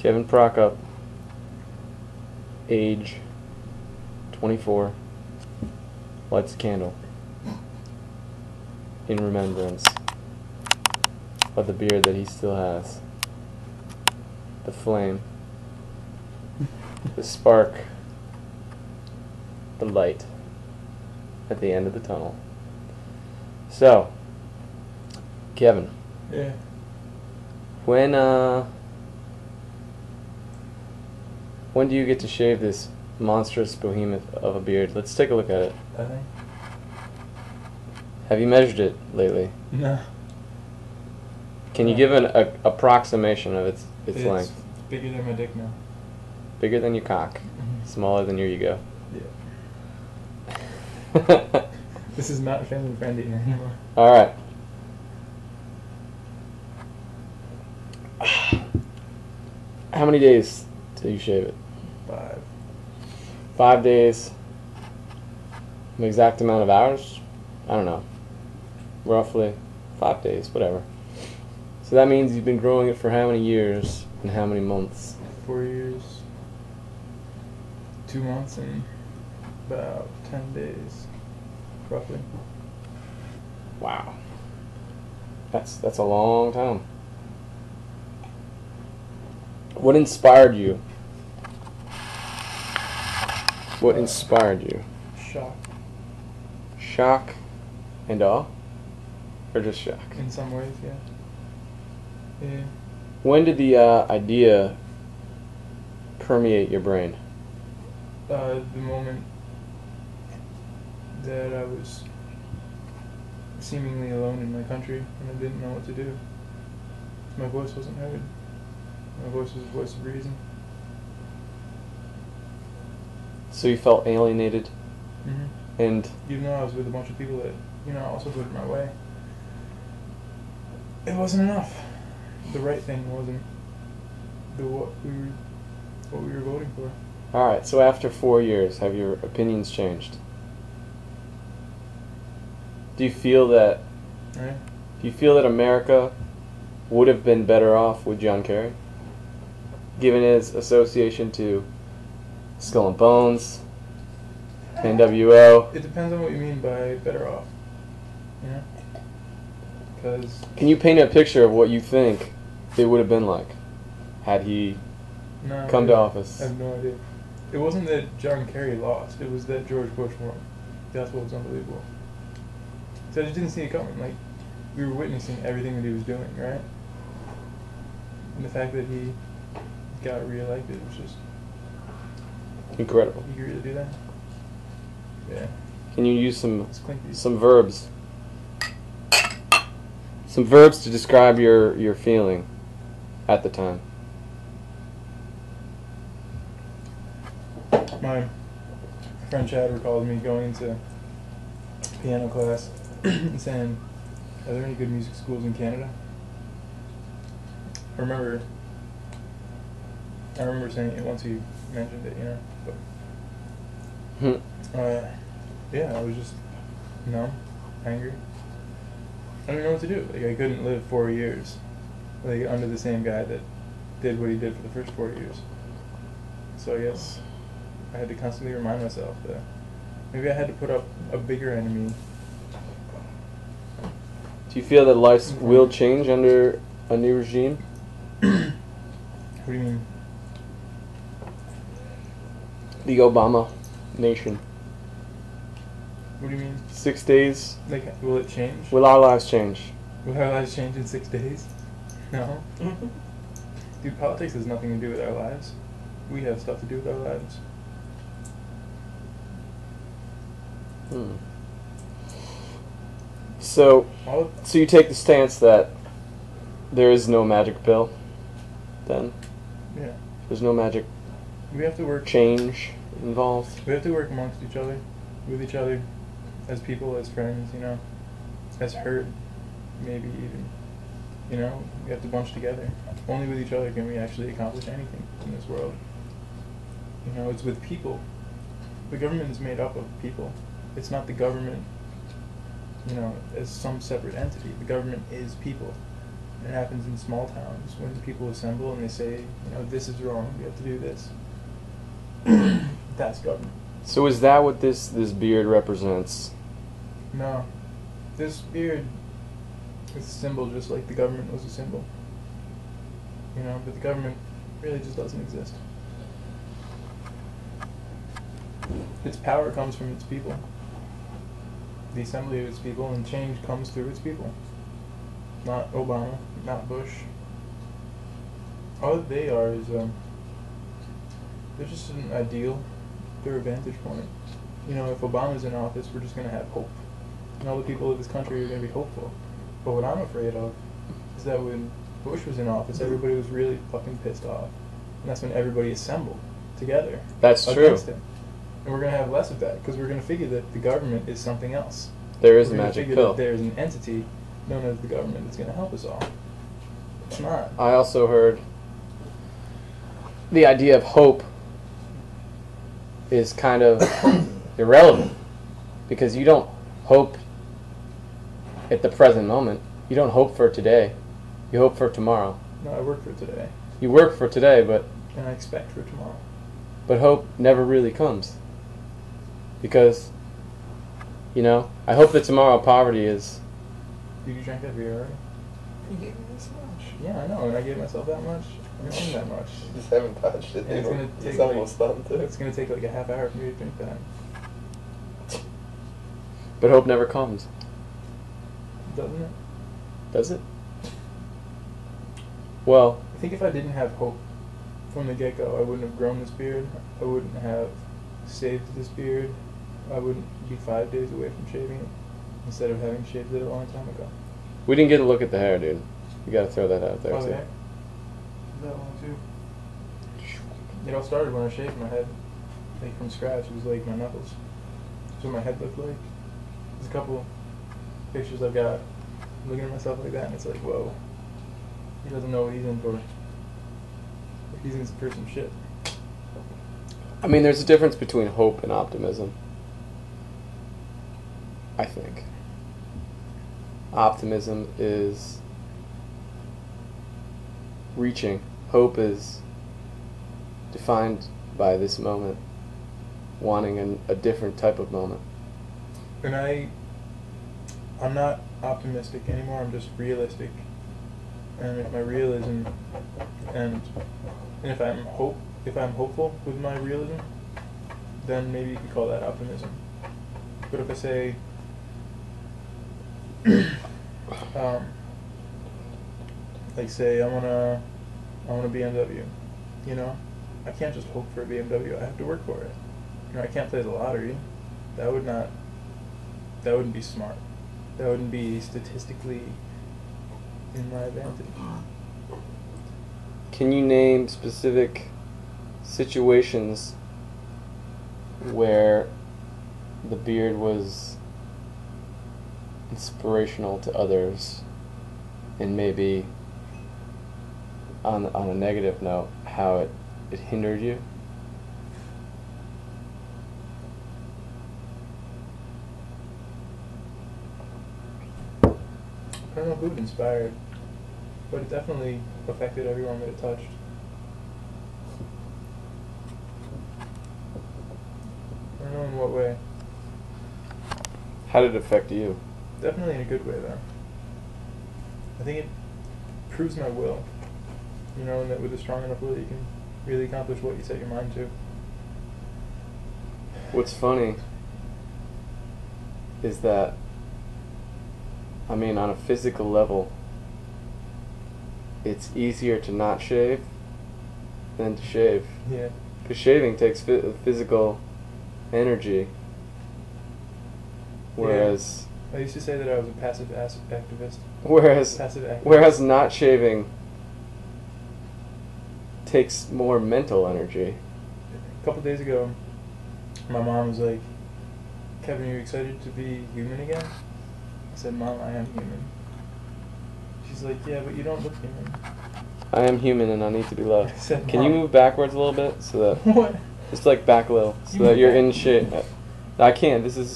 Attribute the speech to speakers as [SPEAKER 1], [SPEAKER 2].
[SPEAKER 1] Kevin Prokop, age 24, lights a candle in remembrance of the beard that he still has. The flame, the spark, the light at the end of the tunnel. So, Kevin.
[SPEAKER 2] Yeah.
[SPEAKER 1] When do you get to shave this monstrous behemoth of a beard? Let's take a look at it.
[SPEAKER 2] I think.
[SPEAKER 1] Have you measured it lately?
[SPEAKER 2] No.
[SPEAKER 1] Can you give an approximation of its length?
[SPEAKER 2] It's bigger than my dick now.
[SPEAKER 1] Bigger than your cock, smaller than your ego.
[SPEAKER 2] Yeah. This is not family friendly anymore.
[SPEAKER 1] All right. How many days till you shave it?
[SPEAKER 2] 5.
[SPEAKER 1] 5 days. An exact amount of hours? I don't know. Roughly 5 days, whatever. So that means you've been growing it for how many years and how many months?
[SPEAKER 2] 4 years, 2 months, and about 10 days, roughly.
[SPEAKER 1] Wow. That's a long time. What inspired you? What inspired you?
[SPEAKER 2] Shock.
[SPEAKER 1] Shock and awe? Or just shock?
[SPEAKER 2] In some ways, yeah. Yeah.
[SPEAKER 1] When did the idea permeate your brain?
[SPEAKER 2] The moment that I was seemingly alone in my country and I didn't know what to do. My voice wasn't heard. My voice was the voice of reason.
[SPEAKER 1] So you felt alienated,
[SPEAKER 2] Mm-hmm.
[SPEAKER 1] and
[SPEAKER 2] Even though I was with a bunch of people that, also voted my way, it wasn't enough. The right thing wasn't what we were voting for.
[SPEAKER 1] all right. So after 4 years, have your opinions changed? Do you feel that
[SPEAKER 2] Right?
[SPEAKER 1] America would have been better off with John Kerry, given his association to Skull and Bones, NWO?
[SPEAKER 2] It depends on what you mean by better off. Because
[SPEAKER 1] Can you paint a picture of what you think it would have been like had he come to office?
[SPEAKER 2] I have no idea. It wasn't that John Kerry lost. It was that George Bush won. That's what was unbelievable. So I just didn't see it coming. Like, we were witnessing everything that he was doing, right? And the fact that he got reelected was just...
[SPEAKER 1] Incredible.
[SPEAKER 2] You could really do that? Yeah.
[SPEAKER 1] Can you use some
[SPEAKER 2] It's clinky.
[SPEAKER 1] verbs? Some verbs to describe your feeling at the time.
[SPEAKER 2] My friend Chad recalls me going to piano class and saying, "Are there any good music schools in Canada?" I remember saying it once he mentioned it, But yeah, I was just numb, angry. I didn't know what to do. Like, I couldn't live 4 years, like, under the same guy that did what he did for the first 4 years. So I guess I had to constantly remind myself that maybe I had to put up a bigger enemy.
[SPEAKER 1] Do you feel that life will change under a new regime?
[SPEAKER 2] What do you mean?
[SPEAKER 1] The Obama nation.
[SPEAKER 2] What do you mean?
[SPEAKER 1] 6 days.
[SPEAKER 2] Like, will it change?
[SPEAKER 1] Will our lives change?
[SPEAKER 2] Will our lives change in 6 days? No. Dude, politics has nothing to do with our lives. We have stuff to do with our lives.
[SPEAKER 1] So
[SPEAKER 2] All
[SPEAKER 1] you take the stance that there is no magic pill, then?
[SPEAKER 2] yeah.
[SPEAKER 1] There's no magic
[SPEAKER 2] We have to work.
[SPEAKER 1] change involved?
[SPEAKER 2] We have to work amongst each other, with each other, as people, as friends, as herd, maybe even. We have to bunch together. Only with each other can we actually accomplish anything in this world. It's with people. The government is made up of people. It's not the government, as some separate entity. The government is people. It happens in small towns when people assemble and they say, this is wrong, we have to do this. That's government.
[SPEAKER 1] So is that what this beard represents?
[SPEAKER 2] No. This beard is a symbol just like the government was a symbol. But the government really just doesn't exist. Its power comes from its people. The assembly of its people, and change comes through its people. Not Obama, not Bush. All that they are is, they're just an ideal. They're a vantage point. If Obama's in office, we're just going to have hope. And all the people of this country are going to be hopeful. But what I'm afraid of is that when Bush was in office, everybody was really fucking pissed off. And that's when everybody assembled together.
[SPEAKER 1] That's true.
[SPEAKER 2] Against him. And we're going to have less of that, because we're going to figure that the government is something else.
[SPEAKER 1] There is
[SPEAKER 2] We're
[SPEAKER 1] a
[SPEAKER 2] gonna
[SPEAKER 1] magic
[SPEAKER 2] figure
[SPEAKER 1] pill.
[SPEAKER 2] that there's an entity known as the government that's going to help us all. It's not.
[SPEAKER 1] I also heard the idea of hope is kind of irrelevant, because you don't hope at the present moment. You don't hope for today. You hope for tomorrow.
[SPEAKER 2] No, I work for today,
[SPEAKER 1] You work for today, but
[SPEAKER 2] and I expect for tomorrow.
[SPEAKER 1] hope never really comes. Because, I hope that tomorrow poverty is...
[SPEAKER 2] Did you drink that beer already?
[SPEAKER 3] You gave me this much.
[SPEAKER 2] Yeah, I know, and I gave myself that much. I didn't that much.
[SPEAKER 3] You just haven't touched it.
[SPEAKER 2] And it's gonna take
[SPEAKER 3] It's almost done too.
[SPEAKER 2] It's gonna take like a half hour for me to drink that.
[SPEAKER 1] But hope never comes.
[SPEAKER 2] Doesn't it?
[SPEAKER 1] Does it? Well,
[SPEAKER 2] I think if I didn't have hope from the get-go, I wouldn't have grown this beard. I wouldn't have saved this beard. I wouldn't be 5 days away from shaving it instead of having shaved it a long time ago.
[SPEAKER 1] we didn't get a look at the hair, dude. You gotta throw that out there, too.
[SPEAKER 2] Okay. That one too. It all started when I shaved my head, like from scratch. It was like my knuckles. That's what my head looked like. There's a couple pictures I've got looking at myself like that, and it's like, whoa. He doesn't know what he's in for. He's in for some shit.
[SPEAKER 1] I mean, there's a difference between hope and optimism. I think. Optimism is reaching. Hope is defined by this moment, wanting a different type of moment.
[SPEAKER 2] And I'm not optimistic anymore. I'm just realistic. And if my realism, and if I'm hopeful with my realism, then maybe you could call that optimism. But if I say, like say I want a BMW, I can't just hope for a BMW. I have to work for it. I can't play the lottery. That wouldn't be smart. That wouldn't be statistically in my advantage.
[SPEAKER 1] Can you name specific situations where the beard was inspirational to others, and maybe on a negative note, how it hindered you?
[SPEAKER 2] I don't know who it inspired, but it definitely affected everyone that it touched. I don't know in what way.
[SPEAKER 1] How did it affect you?
[SPEAKER 2] Definitely in a good way, though. I think it proves my will. And that with a strong enough will, you can really accomplish what you set your mind to.
[SPEAKER 1] What's funny is that, I mean, on a physical level, it's easier to not shave than to shave.
[SPEAKER 2] Yeah.
[SPEAKER 1] Because shaving takes physical energy. Whereas,
[SPEAKER 2] I used to say that I was a passive activist.
[SPEAKER 1] whereas
[SPEAKER 2] Passive activist.
[SPEAKER 1] whereas not shaving takes more mental energy.
[SPEAKER 2] A couple days ago, my mom was like, "Kevin, are you excited to be human again?" I said, "Mom, I am human." She's like, "Yeah, but you don't look human."
[SPEAKER 1] I am human and I need to be loved.
[SPEAKER 2] I said,
[SPEAKER 1] Can you
[SPEAKER 2] "Mom."
[SPEAKER 1] move backwards a little bit so that
[SPEAKER 2] What?
[SPEAKER 1] just like back a little so
[SPEAKER 2] You
[SPEAKER 1] that
[SPEAKER 2] move
[SPEAKER 1] you're
[SPEAKER 2] back.
[SPEAKER 1] in shape? I can't. This is